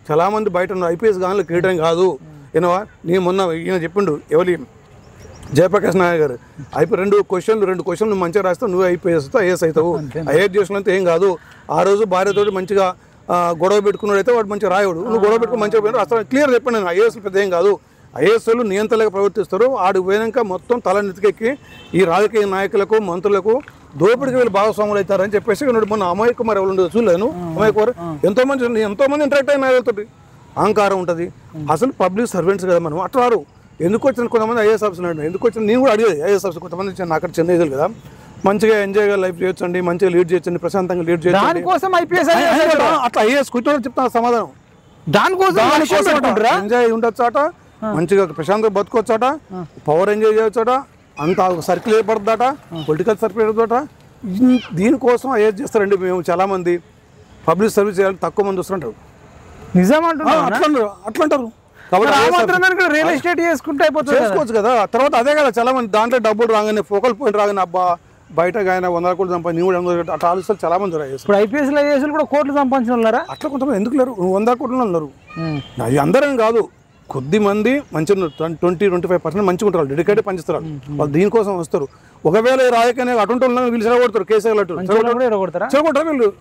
చాలా మంది బయట ఉన్నారు. ఐపీఎస్ కానీ క్రీడడం కాదు. ఏనవా నేను మొన్న ఈయన చెప్పిండు ఎవరి జయప్రకాష్ నాయక్ గారు అయిపోయి రెండు క్వశ్చన్లు మంచిగా రాస్తే నువ్వు ఐఏఎస్ అవుతావు. ఐఏఎస్ చేసినంత ఏం కాదు. ఆ రోజు భార్యతోటి మంచిగా గొడవ పెట్టుకున్నాడు అయితే వాడు మంచిగా రాయడు, నువ్వు గొడవ పెట్టుకుని మంచిగా పోయినా రాస్తావు. క్లియర్ చెప్పండి నేను ఐఏఎస్ పెద్ద ఏం కాదు. ఐఏఎస్లు నియంత్రణగా ప్రవర్తిస్తారు. ఆడికి పోయాక మొత్తం తల నెతికెక్కి ఈ రాజకీయ నాయకులకు మంత్రులకు దోపిడికి వీళ్ళు భాగస్వాములు అవుతారని చెప్పేసి మొన్న అమయ్ కుమార్ ఎవరు ఉండదు చూడలేను. అమయ్ కుమార్ ఎంతో మంది ఇంటరాక్ట్ అయిన నాయకులతోటి అహంకారం ఉంటుంది. అసలు పబ్లిక్ సర్వెంట్స్ కదా మనం. అట్లా రారు. ఎందుకు వచ్చిన కొంతమంది ఐఏఎస్ ఆఫీసర్ ఎందుకు వచ్చిన నేను కూడా అడిగేది ఐఏఎస్ ఆఫీసర్ కొంతమంది అక్కడ చెన్నై కదా మంచిగా ఎంజాయ్గా లైఫ్ చేయొచ్చండి, మంచిగా లీడ్ చేయొచ్చండి, ప్రశాంతంగా లీడ్ చేయొచ్చు. అట్లా ఐఏఎస్ కూర్చొని చెప్తాను సమాధానం. దానికోసం ఎంజాయ్ ఉండొచ్చాట, మంచిగా ప్రశాంతంగా బతుకోవచ్చాట, పవర్ ఎంజాయ్ చేయొచ్చాట, అంత సర్కిల్ ఏర్పడుతుందట, పొలిటికల్ సర్కిల్ ఏర్పడుతుందట. దీనికోసం ఐఏఎస్ చేస్తారండి. మేము చాలా మంది పబ్లిక్ సర్వీస్ చేయాలని తక్కువ మంది వస్తుంటారు. నిజం అట్లంటారు. రియల్ ఎస్టేట్ చేసుకోవచ్చు కదా. తర్వాత అదే కదా చాలా మంది దాంట్లో డబ్బులు రాగానే ఫోకల్ పాయింట్ రాగానే అబ్బా బయట ఆయన 100 కోట్లు సంపాదించి అట్లా ఆలోచిస్తారు చాలా మంది. ఇప్పుడు ఐపీఎస్ కూడా కోట్లు సంపాదించిన వాళ్ళారా? అట్లా కొంతమంది ఎందుకు లేరు? 100 కోట్లు ఉన్నారు. అది అందరం కాదు, కొద్ది మంది మంచిగా 20-25% మంచిగా ఉంటారు, డెడికేటెడ్ పనిచేస్తారు. వాళ్ళు దీనికోసం వస్తారు. ఒకవేళ రాజకీయ అటువంటి వీళ్ళు చెడగొడతారు. కేసీఆర్ చెడగొడతారు వీళ్ళు.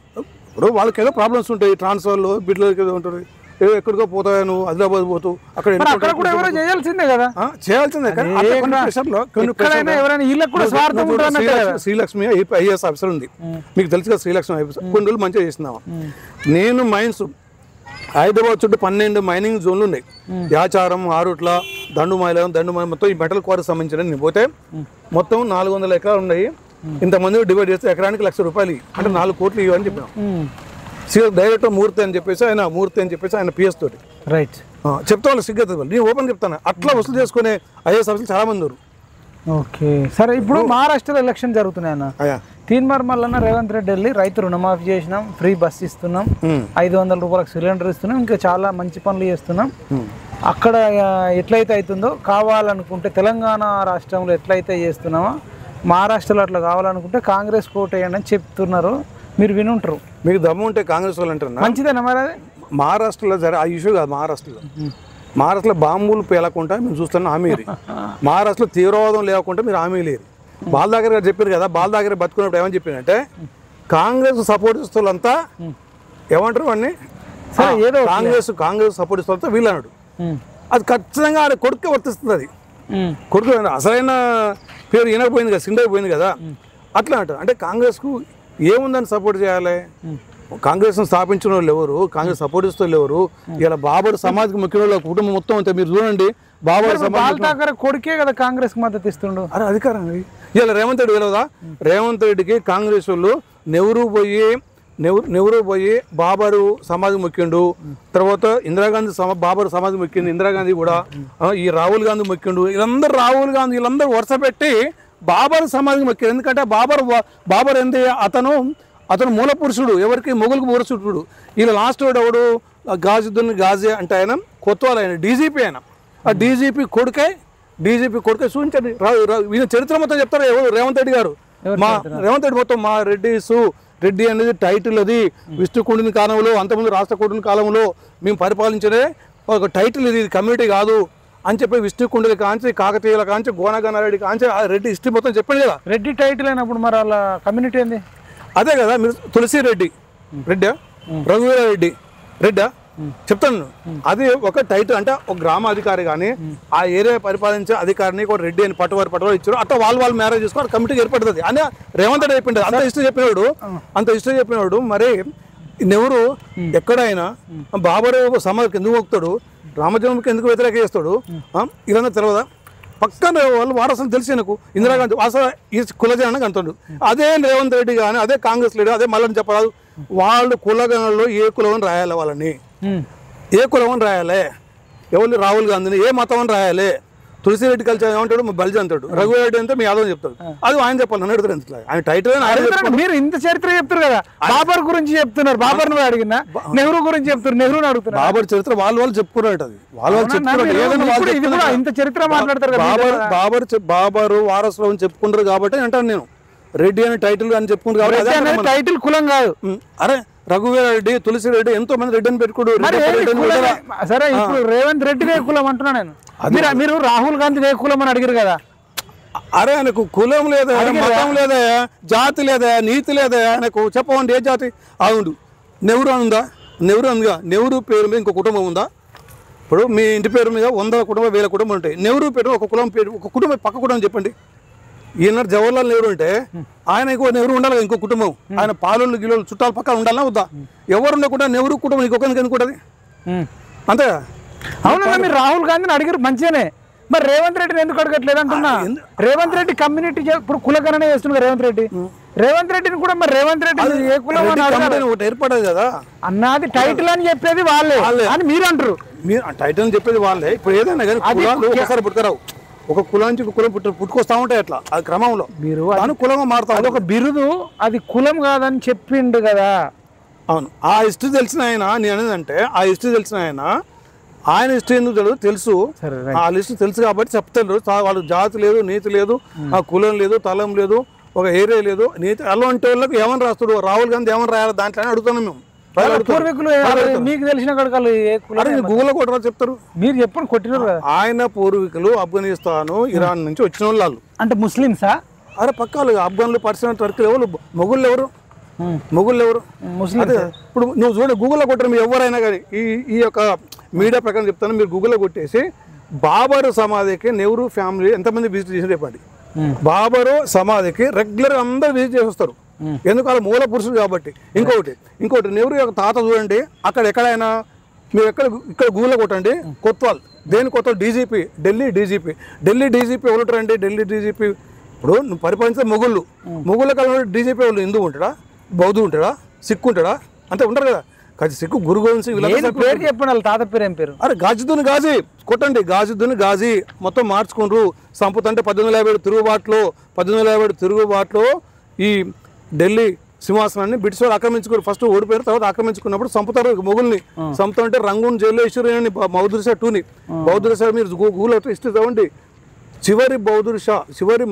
ఇప్పుడు వాళ్ళకి ఏదో ప్రాబ్లమ్స్ ఉంటాయి, ట్రాన్స్ఫర్లు బిడ్డలకి ఏదో ఉంటుంది, ఎక్కడికో పోతావు నువ్వు ఆదిలాబాద్ పోతూ అక్కడ చేయాల్సిందే కదా. చేయాల్సిందే. శ్రీలక్ష్మి ఐఏఎస్ ఆఫీసర్ ఉంది, మీకు తెలుసు కదా. శ్రీలక్ష్మి ఆఫీసర్ కొన్ని రోజులు మంచిగా చేస్తున్నావా. నేను మైన్స్ హైదరాబాద్ చుట్టూ 12 మైనింగ్ జోన్లు ఉన్నాయి. యాచారం, ఆరుట్ల, దండుమాయలం మొత్తం ఈ మెటల్ క్వారీకి సంబంధించిన నేను పోతే మొత్తం 400 ఎకరాలు ఉన్నాయి. ఇంతమంది డివైడ్ చేస్తే ఎకరానికి ₹1,00,000 అంటే 4 కోట్లు ఇవ్వని చెప్పినాం. డైరెక్టర్ మూర్తి అని చెప్పేసి ఆయన పిఎస్ తోటి రైట్ చెప్తా వాళ్ళు సిగ్గత నేను ఓపెన్ చెప్తాను. అట్లా వసూలు చేసుకునే ఐఏఎస్ ఆఫీసర్లు చాలా మంది ఉన్నారు. ఓకే సరే. ఇప్పుడు మహారాష్ట్రలో ఎలక్షన్ జరుగుతున్నాయి అన్న. తీన్మార్ మల్లన్న రేవంత్ రెడ్డి వెళ్ళి రైతు రుణమాఫీ చేసినాం, ఫ్రీ బస్ ఇస్తున్నాం, ₹500 సిలిండర్ ఇస్తున్నాం, ఇంకా చాలా మంచి పనులు చేస్తున్నాం. అక్కడ ఎట్లయితే అవుతుందో కావాలనుకుంటే తెలంగాణ రాష్ట్రంలో ఎట్లయితే చేస్తున్నామో మహారాష్ట్రలో అట్లా కావాలనుకుంటే కాంగ్రెస్ కోట్ వేయండి అని చెప్తున్నారు. మీరు వినుంటారు. మీకు దమ్ము ఉంటే కాంగ్రెస్ వాళ్ళు అంటారు మంచిదేనా మరి? అది మహారాష్ట్రలో జర ఆ ఇష్యూ కాదు. మహారాష్ట్రలో బాంబులు పేలకుండా మేము చూస్తున్నాం హామీరి. మహారాష్ట్రలో తీవ్రవాదం లేకుండా మీరు హామీ లేరు. బాలదాగర్ గారు చెప్పారు కదా, బాలదాగర్ బతుకున్నప్పుడు ఏమని చెప్పారంటే కాంగ్రెస్ సపోర్ట్ ఇస్తులంతా ఏమంటారు వాడిని కాంగ్రెస్ సపోర్ట్ ఇస్తులంతా వీళ్ళు అన్నాడు. అది ఖచ్చితంగా ఆడ కొడుకే వర్తిస్తుంది. అది కొడుకు అసలైన పేరు ఈయనకపోయింది కదా, సిండ్ అయిపోయింది కదా. అట్లా అంటే కాంగ్రెస్కు ఏముందని సపోర్ట్ చేయాలి? కాంగ్రెస్ను స్థాపించిన వాళ్ళు ఎవరు? కాంగ్రెస్ సపోర్ట్ ఇస్తే వాళ్ళు ఎవరు? ఇలా బాబర్ సమాజ్కి ముఖ్యమైన వాళ్ళ కుటుంబం మొత్తం అంతే. మీరు చూడండి, బాబర్ సమాజ్ కొడుకే కదా కాంగ్రెస్ మద్దతు ఇస్తుండు. అరే అధికారం ఇలా రేవంత్ రెడ్డి వెళ్ళదా? రేవంత్ రెడ్డికి కాంగ్రెస్ వాళ్ళు నెహ్రూ పోయి బాబరు సమాధి మొక్కిండు, తర్వాత ఇందిరాగాంధీ బాబరు సమాధి మొక్కింది, ఇందిరాగాంధీ కూడా, ఈ రాహుల్ గాంధీ మొక్కిండు. రాహుల్ గాంధీ వీళ్ళందరూ వరుస పెట్టి బాబర్ సమాధికి మొక్కారు. ఎందుకంటే బాబర్ ఏంది, అతను మూల పురుషుడు, ఎవరికి మొగులకు పురుషుడు. వీళ్ళ లాస్ట్ ఎవడు గాజుద్దీన్ గాజీ అంటే ఆయన కొత్తవాళ్ళు, ఆయన డీజీపీ. ఆయన ఆ డీజీపీ కొడుకే చూపించండి. ఈయన చరిత్ర మొత్తం చెప్తారు ఎవరు? రేవంత్ రెడ్డి గారు. రేవంత్ రెడ్డి మొత్తం మా రెడ్డి అనేది టైటిల్. అది విష్ణుకుండిని కాలంలో, అంతకుముందు రాష్ట్రకూటుని కాలంలో మేము పరిపాలించే ఒక టైటిల్. ఇది కమ్యూనిటీ కాదు అని చెప్పి విష్ణుకుండిని కాంచి, కాకతీయుల కాంచి, గోనగన్నారెడ్డి కాంచి ఆ రెడ్డి హిస్టరీ మొత్తం చెప్పండి కదా. రెడ్డి టైటిల్ అయినప్పుడు మరి వాళ్ళ కమ్యూనిటీ ఏంది? అదే కదా. మీరు తులసి రెడ్డి రఘువీరారెడ్డి రెడ్డా చెప్తాను. అది ఒక టైటిల్. అంటే ఒక గ్రామ అధికారి కానీ ఆ ఏరియా పరిపాలించే అధికారిని ఒక రెడ్డి అని పట్టువారు ఇచ్చారు. అట్లా వాళ్ళు మ్యారేజ్ చేసుకుని కమిటీకి ఏర్పడుతుంది అని రేవంత్ రెడ్డి చెప్పిండు. అంత హిస్టరీ చెప్పినాడు. మరి నెహ్రూ ఎక్కడైనా బాబరు సమాధికి ఎందుకు మొక్కుతాడు, రామజన్మకి ఎందుకు వ్యతిరేక చేస్తాడు, ఇదంతా తెలియదా? పక్కన వాళ్ళు వారసులు తెలిసి నాకు ఇందిరాగాంధీ అసలు ఈ కులజనానికి అంటాడు. అదే రేవంత్ రెడ్డి కానీ, అదే కాంగ్రెస్ లీడర్, అదే మళ్ళీ చెప్పరాదు. వాళ్ళు కులగణంలో ఏ కులం అని రాయాలి, వాళ్ళని ఏ కులం అని రాయాలి, ఎవరిని రాహుల్ గాంధీని ఏ మతం అని రాయాలి. తులసి రెడ్డి కలిసి ఏమంటాడు, బలిజ అంటాడు. రఘురెడ్డి అంటే మీ యాదవ్ చెప్తాడు. అది ఆయన చెప్పాలి, నన్ను అడుగుతారు ఎంత ఆయన టైటిల్. మీరు ఇంత చరిత్ర చెప్తారు కదా, బాబర్ గురించి చెప్తున్నారు, బాబర్ అడిగినా నెహ్రూ గురించి చెప్తారు, నెహ్రూని అడుగుతున్నారు. బాబర్ చరిత్ర వాళ్ళు చెప్పుకున్నట్టు, అది వాళ్ళు చెప్పుకున్నారు. ఇంత చరిత్ర మాట్లాడతారు. బాబరు వారసులు అని చెప్పుకుంటారు కాబట్టి అంటాను నేను. రెడ్డి అని టైటిల్ అని చెప్పుకుంటారు కాబట్టి టైటిల్ కులం కాదు. అరే రఘువీరారెడ్డి, తులసి రెడ్డి, ఎంతో మంది రెడ్డి అని పెట్టుకోడు. సరే, ఇప్పుడు రేవంత్ రెడ్డి కులం అంటున్నా నేను. మీరు రాహుల్ గాంధీ కులం అని అడిగారు కదా. అరే ఆయనకు కులం లేదా, మతం లేదా, జాతి లేదా, నీతి లేదా, ఆయనకు చెప్పవండి ఏ జాతి. అవును, నెహ్రూ ఉందా? నెహ్రూ ఉందిగా. నెహ్రూ పేరు మీద ఇంకో కుటుంబం ఉందా? ఇప్పుడు మీ ఇంటి పేరు మీద 100 కుటుంబం 1000 కుటుంబం ఉంటాయి. నెహ్రూ పేరు ఒక కులం పేరు, ఒక కుటుంబం పక్క కుటుంబం చెప్పండి. ఈయన జవహర్లాల్ నెహ్రూ అంటే ఆయన ఇంకో నెహ్రూ ఉండాలి, ఇంకో కుటుంబం. ఆయన పాలోళ్ళు గిలోళ్ళు చుట్టాలు పక్కన ఉండాలన్నా వద్దా? ఎవరు ఉండకుండా నెహ్రూ కుటుంబం ఇంకొకరికి ఎందుకు ఉంటుంది? అంతే. అవునా? మీరు రాహుల్ గాంధీని అడిగారు మంచిగానే, మరి రేవంత్ రెడ్డిని ఎందుకు అడగట్లేదు అంటున్నా. రేవంత్ రెడ్డి కమ్యూనిటీ ఇప్పుడు కులగణన చేస్తున్నారు రేవంత్ రెడ్డిని కూడా. మరి రేవంత్ రెడ్డి ఏ కులం ఒకటి ఏర్పడదు కదా అన్నది టైటిల్ అని చెప్పేది వాళ్ళే అని మీరు అంటారు. మీరు టైటిల్ అని చెప్పేది వాళ్ళే. ఇప్పుడు ఏదైనా కానీ ఒకసారి పుట్టుకరావు, ఒక కులానికి ఒక కులం పుట్టుకొస్తా ఉంటాయి. అట్లా అది క్రమంలో మీరు కులంగా మారుతా. అది ఒక బిరుదు, అది కులం కాదని చెప్పిండు కదా. అవును, ఆ హిస్టరీ తెలిసిన ఆయన నేను అనేదంటే, ఆ హిస్టరీ తెలిసిన ఆయన హిస్టరీ ఎందుకు తెలుసు, ఆ లిస్ట్ తెలుసు కాబట్టి చెప్తారు. వాళ్ళు జాతి లేదు, నీతి లేదు, ఆ కులం లేదు, తలం లేదు, ఒక ఏరియా లేదు, నీతి. అలాంటి వాళ్ళకి ఏమని రాస్తాడు రాహుల్ గాంధీ, ఏమని రాయాలి దాంట్లో అడుగుతున్నాం మేము. పూర్వీకులు మీకు తెలిసిన కడకాలు గూగుల్లో కొట్టరా చెప్తారు. మీరు చెప్పండి, కొట్టినారు కదా. ఆయన పూర్వీకులు ఆఫ్ఘనిస్తాను, ఇరాన్ నుంచి వచ్చిన వాళ్ళు. అంటే ముస్లిమ్సా? అరే పక్కాలు ఆఫ్ఘన్లు, పర్షియన్, టర్కీలు. ఎవరు మొగుళ్ళు ఎవరు? ముస్లిం. ఇప్పుడు నువ్వు చూడ గూగుల్లో కొట్టారు మీరు ఎవరైనా కానీ, ఈ యొక్క మీడియా ప్రకారం చెప్తాను, మీరు గూగుల్లో కొట్టేసి బాబరు సమాధికి నెహ్రూ ఫ్యామిలీ ఎంతమంది విజిట్ చేసి రేపండి. బాబరు సమాధికి రెగ్యులర్ అందరూ విజిట్ చేసి వస్తారు. ఎందుకు? వాళ్ళ మూల పురుషుడు కాబట్టి. ఇంకోటి నెహ్రూ యొక్క తాత చూడండి, అక్కడ ఎక్కడైనా మీరు ఇక్కడ గూగుల్లో కొట్టండి, కొత్వాల్. దేని కొత్వాల్? డీజీపీ, ఢిల్లీ డీజీపీ ఎవరుంటారండి? ఢిల్లీ డీజీపీ. ఇప్పుడు నువ్వు పరిపాలించే మొగుళ్ళ కాలంలో డీజీపీ వాళ్ళు హిందూ ఉంటాడా, బౌద్ధు ఉంటాడా, సిక్కు ఉంటాడా? అంతే ఉంటారు కదా. కానీ సిక్కు గురు గోవింద్ సింగ్ పేరు చెప్పండి, వాళ్ళ తాత పేరు ఏం పేరు? అరే గాజుద్దీన్ గాజీ కొట్టండి. గాజుద్దీన్ గాజీ మొత్తం మార్చుకుండ్రు. సంపత్ అంటే 1857 తిరుగుబాటులో ఈ ఢిల్లీ సింహాసనాన్ని బ్రిటిష్ వారు ఆక్రమించుకున్నారు. ఫస్ట్ ఓడిపోయారు, తర్వాత ఆక్రమించుకున్నప్పుడు చంపుతారు మొగుల్ని. చంపుతా అంటే రంగూన్ జైల్లో ఇష్యూని బౌద్ధర్ షా 2ని. బౌద్ధర్ షా మీరు గూగుల్ హిస్టరీ చదవండి. చివరి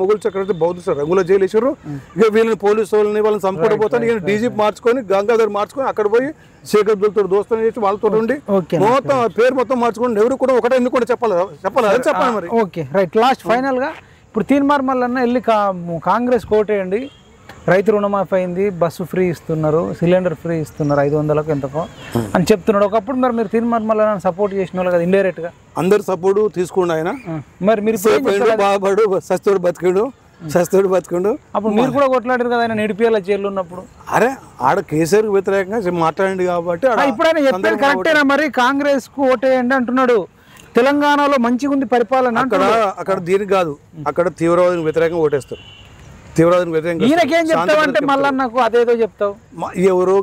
మొగుల్ చక్రవర్తి బౌద్ధర్ షా రంగుల జైలు ఇచ్చారు. ఇక వీళ్ళని పోలీసు వాళ్ళని చంపుకోపోతాను. ఈయన డీజీపీ మార్చుకొని, గంగాధర్ మార్చుకొని అక్కడ పోయి శేఖర్ దుల్తో దోస్తని చేసి వాళ్ళతో ఉండి మొత్తం పేరు మొత్తం మార్చుకొని నెహ్రూ కూడా ఒకటే ఎందుకు కూడా చెప్పాలి మరి. Okay right. లాస్ట్ ఫైనల్ గా ఇప్పుడు తీన్మార్ మల్లన్న వెళ్ళి కాంగ్రెస్ కోటేయండి, రైతు రుణమాఫీ అయింది, బస్సు ఫ్రీ ఇస్తున్నారు, సిలిండర్ ఫ్రీ ఇస్తున్నారు 500కు ఎంతకో అని చెప్తున్నాడు. ఒకప్పుడు మరి మీరు తీర్మానం సపోర్ట్ చేసిన వాళ్ళు కదా ఇండైరెక్ట్గా. అందరు సపోర్ట్ తీసుకోండి ఆయన. మరి మీరు బాబడు సస్తోడు బతికిండు. అప్పుడు మీరు కూడా కొట్లాడారు కదా ఆయన నిడిపియాల జైలు ఉన్నప్పుడు. అరే ఆడ కేసీఆర్ వ్యతిరేకంగా మాట్లాడండి కాబట్టి ఇప్పుడు ఆయన చెప్పేది కరెక్టేనా? మరి కాంగ్రెస్ కు ఓటేయండి అంటున్నాడు. తెలంగాణలో మంచిగా ఉంది పరిపాలన. అక్కడ దీనికి కాదు, అక్కడ తీవ్రవాదం వ్యతిరేకంగా ఓటేస్తారు. తీవ్రవాదం వ్యతిరేకంగా ఈయనకేం చెప్తావు అంటే మళ్ళీ నాకు అదేదో చెప్తావు. ఎవరో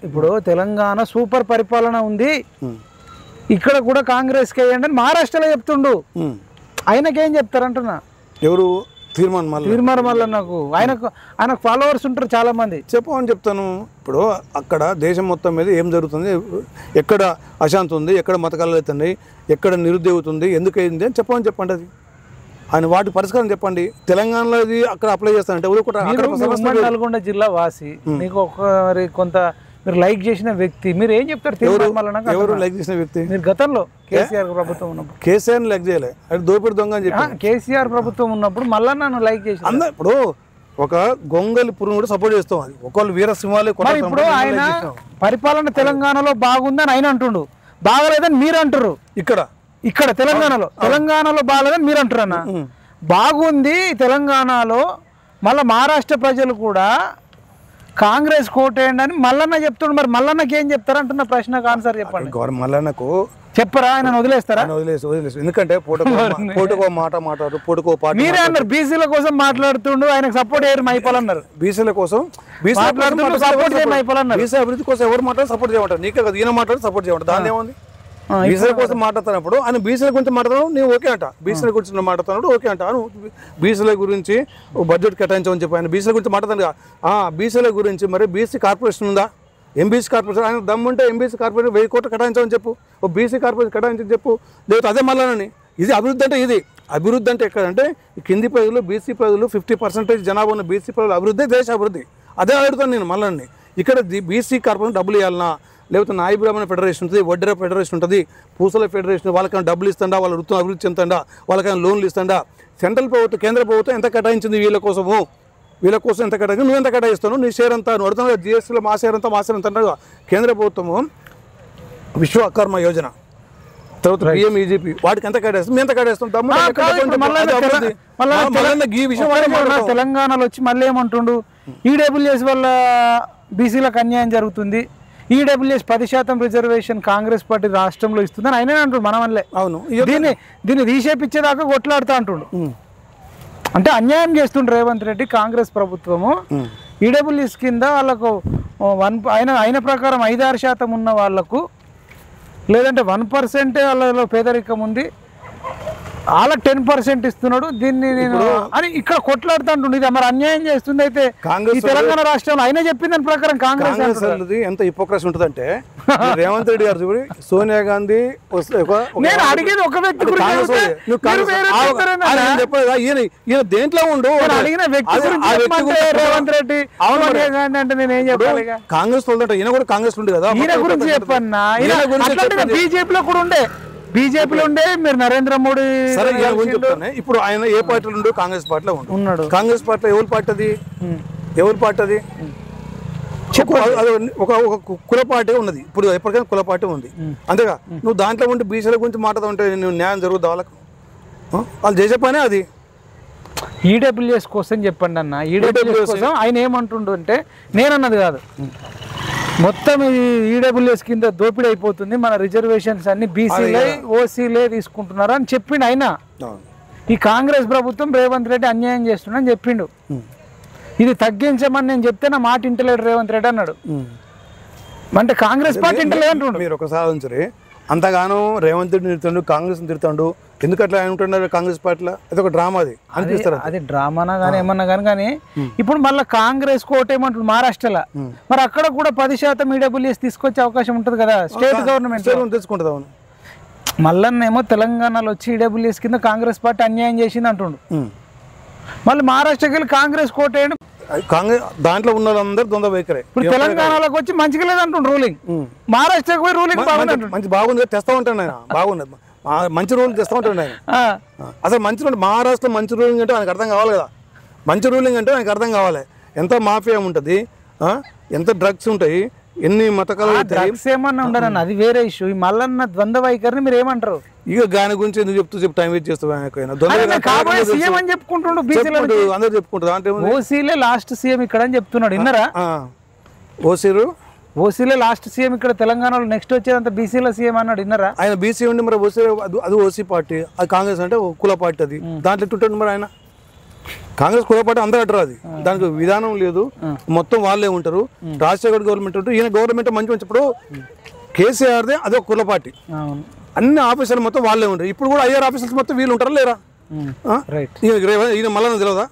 ఇప్పుడు తెలంగాణ సూపర్ పరిపాలన ఉంది, ఇక్కడ కూడా కాంగ్రెస్ కి వేయండి అని మహారాష్ట్రలో చెప్తుండు. ఆయనకేం చెప్తారంటున్నా? ఎవరు? తీర్మానం మళ్ళీ నాకు ఆయనకు ఫాలోవర్స్ ఉంటారు చాలా మంది. చెప్పమని చెప్తాను. ఇప్పుడు అక్కడ దేశం మొత్తం మీద ఏం జరుగుతుంది, ఎక్కడ అశాంతి ఉంది, ఎక్కడ మతకాలు అవుతున్నాయి, ఎక్కడ నిరుద్యోగుతుంది, ఎందుకు అయింది అని చెప్పండి. అది ఆయన వాటి పరిష్కారం చెప్పండి. తెలంగాణలో అది అక్కడ అప్లై చేస్తానంటే నల్గొండ జిల్లా వాసి మీకు ఒకరి కొంత మీరు లైక్ చేసిన వ్యక్తి మీరు ఏం చెప్తారు? ఎవరు లైక్ చేసిన వ్యక్తి? మీరు గతంలో కేసీఆర్ ప్రభుత్వం ఉన్నప్పుడు కేసీఆర్ లైక్ చేయలే, అది దోపిడి దొంగ అని చెప్పి. కేసీఆర్ ప్రభుత్వం ఉన్నప్పుడు మళ్ళా నన్ను లైక్ చేసి ఇప్పుడు ఒక గొంగలి పురుగు కూడా సపోర్ట్ చేస్తాం. అది ఒకళ్ళు వీరసింహాలే. ఇప్పుడు ఆయన పరిపాలన తెలంగాణలో బాగుందని ఆయన అంటుండు, బాగలేదని మీరు అంటారు. ఇక్కడ తెలంగాణలో బాగలేదని మీరు అంటారు. అన్న బాగుంది తెలంగాణలో, మళ్ళీ మహారాష్ట్ర ప్రజలు కూడా కాంగ్రెస్ కోటేయండి అని మల్లన్న చెప్తుండు. మరి మల్లన్నకి ఏం చెప్తారు అంటున్న ప్రశ్నకు ఆన్సర్ చెప్పండి. మల్లన్నకు చెప్పరా? ఆయన వదిలేస్తారా? వదిలేసు. ఎందుకంటే పోటుకో మాట మాట్లాడు, పోటుకో పాట. మీరే అన్నారు బీసీల కోసం మాట్లాడుతుండు, ఆయనకు సపోర్ట్ చేయరు మైపాలన్నారు. బీసీల కోసం సపోర్ట్ చేయరు మైపాలన్నారు. బీసీ అభివృద్ధి కోసం ఎవరు మాట్లాడి సపోర్ట్ చేయమంటారు? నీకే కదా ఈయన మాట్లాడి సపోర్ట్ చేయమంటారు. దాని ఏముంది? బీసీల కోసం మాట్లాడుతున్నప్పుడు ఆయన బీసీల గురించి మాట్లాడుతున్నావు, నేను ఓకే అంట. బీసీల గురించి మాట్లాడుతున్నాడు, ఓకే అంట. బీసీల గురించి బడ్జెట్ కేటాయించమని చెప్పి ఆయన బీసీల గురించి మాట్లాడుతాను. బీసీల గురించి మరి బీసీ కార్పొరేషన్ ఉందా? ఎంబీసీ కార్పొరేషన్ ఆయన దమ్ముంటే ఎంబీసీ కార్పొరేషన్ 1000 కోట్లు కేటాయించమని చెప్పు, ఓ బీసీ కార్పొరేషన్ కేటాయించని చెప్పు. లేకపోతే అదే మళ్ళీ ఇది అభివృద్ధి అంటే ఇది అభివృద్ధి అంటే ఎక్కడంటే కింది ప్రజలు బీసీ ప్రజలు 50% జనాభా ఉన్న బీసీ ప్రజలు అభివృద్ధి దేశ అభివృద్ధి. అదే అడుగుతాను నేను మళ్ళీ. ఇక్కడ బీసీ కార్పొరేషన్ డబ్బులు ఇవ్వాలన్నా, లేకపోతే నాయి బ్రాహ్మణ ఫెడరేషన్ ఉంటుంది, వడ్డెర ఫెడరేషన్ ఉంటుంది, పూసల ఫెడరేషన్, వాళ్ళకైనా డబ్బులు ఇస్తుందా, వాళ్ళ వృత్తిని అభివృద్ధి చెందుతుందా, వాళ్ళకైనా లోన్లు ఇస్తుందా? సెంట్రల్ ప్రభుత్వం కేంద్ర ప్రభుత్వం ఎంత కేటాయించింది వీళ్ళ కోసం ఎంత కేటాయించి నువ్వు ఎంత కేటాయిస్తాను? నీ షేర్ అంతా నువ్వు అడుగుతున్నావు. జిఎస్టీలో మా షేర్ అంతా అంటారు. కేంద్ర ప్రభుత్వము విశ్వకర్మ యోజన, తర్వాత పిఎంఈజీపీ, వాటికి ఎంత కేటాయిస్తాం? మేము ఎంత కేటాయిస్తాం? తెలంగాణలో వచ్చి మళ్ళీ ఏమంటుండు, ఈడబ్ల్యూఎస్ వల్ల బీసీలకు అన్యాయం జరుగుతుంది, ఈడబ్ల్యూఎస్ 10% రిజర్వేషన్ కాంగ్రెస్ పార్టీ రాష్ట్రంలో ఇస్తుందని ఆయన అంటుండు. మన వల్లే అవును దీన్ని రీషేపిచ్చేదాకా కొట్లాడుతూ అంటుండు. అంటే అన్యాయం చేస్తుండ్రు రేవంత్ రెడ్డి కాంగ్రెస్ ప్రభుత్వము. ఈడబ్ల్యూఎస్ కింద వాళ్ళకు ఆయన ప్రకారం 5-6% ఉన్న వాళ్లకు, లేదంటే 1% వాళ్ళలో పేదరికం ఉంది, వాళ్ళకి 10% ఇస్తున్నాడు. దీన్ని నేను అని ఇక్కడ కొట్లాడుతుంటుండే. ఇది మరి అన్యాయం చేస్తుంది. అయితే ఈ తెలంగాణ రాష్ట్రంలో ఆయన చెప్పిన దాని ప్రకారం కాంగ్రెస్ ఎంత హిపోక్రసీ ఉంటుందంటే, రేవంత్ రెడ్డి గారు చూడు, సోనియా గాంధీ నేను అడిగేది ఒక వ్యక్తి ఈయన దేంట్లో ఉండు అడిగిన వ్యక్తి రేవంత్ రెడ్డి సోనియా గాంధీ అంటే నేను ఏం చెప్పాలి? కాంగ్రెస్ వాళ్ళు ఈయన కూడా కాంగ్రెస్ ఉండే కదా, ఈయన గురించి చెప్పన్నా. బీజేపీలో కూడా బీజేపీలో ఉండే మీరు నరేంద్ర మోడీ చెప్తాను. ఇప్పుడు ఆయన ఏ పార్టీలో ఉండు? కాంగ్రెస్ పార్టీలో ఉన్నాడు. కాంగ్రెస్ పార్టీలో ఎవరి పార్టీ అది? ఒక కుల పార్టీ ఉన్నది. ఇప్పుడు ఎప్పటికైనా కుల పార్టీ ఉంది, అంతేగా. నువ్వు దాంట్లో ఉండి బీసీల గురించి మాట్లాడుతుంటే నువ్వు న్యాయం జరుగుతుంది వాళ్ళకు? వాళ్ళు చేసే పనే అది. ఈడబ్ల్యూఎస్ కోసం చెప్పండి అన్న. ఈడబ్ల్యూఎస్ కోసం ఆయన ఏమంటుండు అంటే, నేనన్నది కాదు, మొత్తం ఈడబ్ల్యూఎస్ కింద దోపిడీ అయిపోతుంది, మన రిజర్వేషన్స్ అన్ని బీసీలే ఓసీలే తీసుకుంటున్నారు అని చెప్పిండు ఆయన. ఈ కాంగ్రెస్ ప్రభుత్వం రేవంత్ రెడ్డి అన్యాయం చేస్తుండని చెప్పిండు. ఇది తగ్గించమని నేను చెప్తే నా మాట ఇంటలేడు రేవంత్ రెడ్డి అన్నాడు. అంటే కాంగ్రెస్ పార్టీ ఇంటలేదు అంటుండు. మీరు ఒకసారి అంతగానో రేవంత్ రెడ్డి తిడుతాడు, కాంగ్రెస్ తిడుతాడు, ఎందుకు అట్లా అంటున్నారు కాంగ్రెస్ పార్టీలో? అది ఒక డ్రామా. అనిపిస్తారు అది డ్రామానా కానీ ఏమన్నా కానీ ఇప్పుడు మళ్ళీ కాంగ్రెస్ కోటేమంటుంది మహారాష్ట్రలో, మరి అక్కడ కూడా 10% ఈడబ్ల్యూఎస్ తీసుకొచ్చే అవకాశం ఉంటుంది కదా స్టేట్ గవర్నమెంట్ తీసుకుంటుంది. అవును. మళ్ళన్నేమో తెలంగాణలో వచ్చి ఈడబ్ల్యూఎస్ కింద కాంగ్రెస్ పార్టీ అన్యాయం చేసింది అంటుండు. మళ్ళీ మహారాష్ట్రకి వెళ్ళి కాంగ్రెస్ కోటేయండి, కాంగ్రెస్ దాంట్లో ఉన్న వాళ్ళందరూ దొంగ వైఖరే. ఇప్పుడు తెలంగాణలోకి వచ్చి మంచిగా లేదంటుండు రూలింగ్, మహారాష్ట్రకి పోయి రూలింగ్ మంచి బాగుంది తెస్తా ఉంటాను ఆయన, బాగున్నది మంచి రూలింగ్ తెస్తా ఉంటాడు ఆయన. అసలు మంచి రూలింగ్ మహారాష్ట్ర మంచి రూలింగ్ అంటే ఆయనకు అర్థం కావాలి కదా. మంచి రూలింగ్ అంటే ఆయనకు అర్థం కావాలి. ఎంత మాఫియా ఉంటుంది, ఎంత డ్రగ్స్ ఉంటాయి, ఎన్ని మతకాలు ఉంటాయి. డ్రగ్స్ ఏమన్నా ఉండరన్న, అది వేరే ఇష్యూ. ఈ మల్లన్న ద్వంద్వ వైఖరిని మీరు ఏమంటారు? ఇక దాని గురించి ఎందుకు చెప్పు టైం వేస్ట్ చేస్తావు. సీఎం అని చెప్పుకుంటుండు, అందరూ చెప్పుకుంటారు. అంటే ఓసీలే లాస్ట్ సీఎం ఇక్కడ అని చెప్తున్నాడు, విన్నారా? ఓసీలే లాస్ట్ సీఎం ఇక్కడ, తెలంగాణలో నెక్స్ట్ వచ్చేదంతా బీసీలో సీఎం అన్నాడు, విన్నారా? ఆయన బీసీ ఉండి మరి ఓసీ, అది ఓసీ పార్టీ, అది కాంగ్రెస్ అంటే కుల పార్టీ, అది దాంట్లో ఎట్టుంటాడు మరి ఆయన? కాంగ్రెస్ కుల పార్టీ అందరూ అంటారు, అది దానికి విధానం లేదు, మొత్తం వాళ్ళే ఉంటారు. రాజశేఖర్ గవర్నమెంట్ ఉంటారు, ఈయన గవర్నమెంట్ మంచి ఇప్పుడు కేసీఆర్దే అదే కుల పార్టీ, అన్ని ఆఫీసర్లు మొత్తం వాళ్ళే ఉంటారు. ఇప్పుడు కూడా ఐఆర్ ఆఫీసర్స్ మొత్తం వీళ్ళు ఉంటారా లేరా? ఈయన మళ్ళీ తెలియదా?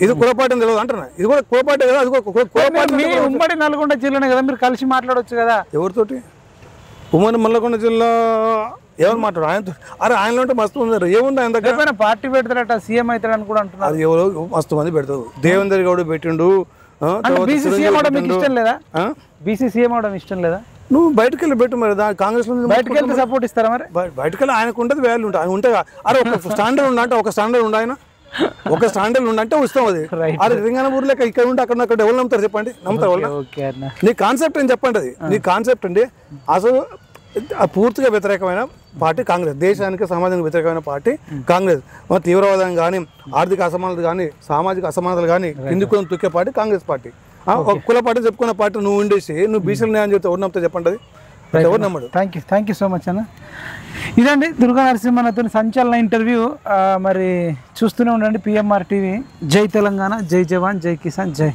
ఇది కులపాటి తెలియదు అంటున్నా, ఇది కూడా కులపాటే కదా, అది కులపాటి. ఉమ్మడి నల్గొండ జిల్లానే కదా, మీరు కలిసి మాట్లాడవచ్చు కదా. ఎవరితోటి? ఉమ్మడి నల్గొండ జిల్లా ఎవరు మాట్లాడు? ఆయనతో అరే ఆయనలో ఉంటే మస్తు ఉన్నారు, ఏముంది ఆయన దగ్గర? పార్టీ పెడతారట, సీఎం అవుతాడని కూడా అంటున్నారు. అది ఎవరో మస్తు మంది పెడతారు. దేవేందర్ గౌడ్ పెట్టిండు. బీసీ సీఎం అవడం మీకు ఇష్టం లేదా? బీసీ సీఎం అవడం ఇష్టం లేదా? నువ్వు బయటకు వెళ్ళి పెట్టు మరి, కాంగ్రెస్ లో బయటకు వెళ్తే సపోర్ట్ ఇస్తారా మరి? బయటకు వెళ్ళి ఆయనకు ఉంటుంది, వాల్యూ ఉంటుంది, ఆయన ఉంటాయి. అరే ఒక స్టాండర్డ్ ఉండంటే ఒక స్టాండర్డ్ ఉండ, ఆయన ఒక స్టాండర్డ్ ఉండంటే వస్తాం. అది అరే తెలంగాణ ఊర్లో ఇక్కడ ఉంటే అక్కడ ఎవరు నమ్ముతారు చెప్పండి? నమ్ముతారు వాళ్ళు? నీ కాన్సెప్ట్ అని చెప్పండి, అది నీ కాన్సెప్ట్ అండి. అసలు పూర్తిగా వ్యతిరేకమైన పార్టీ కాంగ్రెస్, దేశానికి సమాజానికి వ్యతిరేకమైన పార్టీ కాంగ్రెస్. తీవ్రవాదం కానీ, ఆర్థిక అసమానతలు కానీ, సామాజిక అసమానతలు కానీ కిందికి తొక్కే పార్టీ కాంగ్రెస్ పార్టీ. ఒక కుల పార్టీ చెప్పుకున్న పార్టీ నువ్వు ఉండేసి నువ్వు బీసీలు న్యాయం చెప్తే ఎవరు నమ్ముతా చెప్పండి? అది ఎవరు నమ్మడు. థ్యాంక్ యూ సో మచ్ అన్న. ఇదండి దుర్గా నరసింహన్నతో సంచలన ఇంటర్వ్యూ. మరి చూస్తూనే ఉండండి PMR TV. జై తెలంగాణ, జై జవాన్, జై కిసాన్, జై